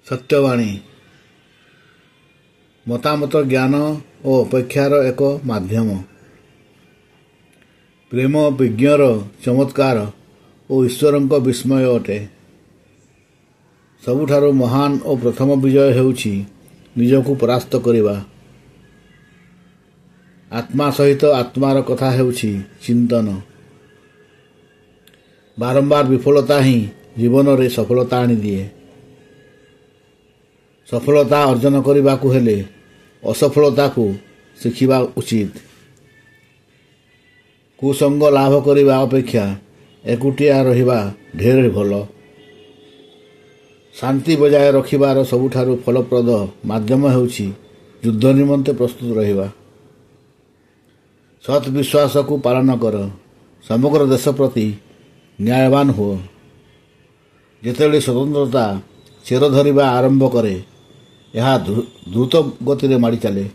ସତ୍ୟବାଣୀ ମତାମତ ଜ୍ଞାନ ଓ ଅପେକ୍ଷାର ଏକ ମାଧ୍ୟମ। ପ୍ରେମ ବିଜ୍ଞର ଚମତ୍କାର ଓ ଈଶ୍ୱରଙ୍କ ବିସ୍ମୟ ଅଟେ। ସବୁଠାରୁ ମହାନ ଓ ପ୍ରଥମ ବିଜୟ ହେଉଛି ନିଜକୁ ପରାସ୍ତ କରିବା। ଆତ୍ମା ସହିତ ଆତ୍ମାର କଥା ହେଉଛି ଚିନ୍ତନ। ବାରମ୍ବାର ବିଫଳତା ହିଁ ଜୀବନରେ ସଫଳତା ଆଣିଦିଏ। ସଫଳତା ଅର୍ଜନ କରିବାକୁ ହେଲେ ଅସଫଳତାକୁ ଶିଖିବା ଉଚିତ। କୁସଙ୍ଗ ଲାଭ କରିବା ଅପେକ୍ଷା ଏକୁଟିଆ ରହିବା ଢେର ଭଲ। ଶାନ୍ତି ବଜାୟ ରଖିବାର ସବୁଠାରୁ ଫଳପ୍ରଦ ମାଧ୍ୟମ ହେଉଛି ଯୁଦ୍ଧ ନିମନ୍ତେ ପ୍ରସ୍ତୁତ ରହିବା। ସତ୍ ବିଶ୍ୱାସକୁ ପାଳନ କର। ସମଗ୍ର ଦେଶ ପ୍ରତି ନ୍ୟାୟବାନ ହୁଅ। ଯେତେବେଳେ ସ୍ୱତନ୍ତ୍ରତା ଚେର ଧରିବା ଆରମ୍ଭ କରେ, ଏହା ଦ୍ରୁତ ଗତିରେ ମାଡ଼ି ଚାଲେ।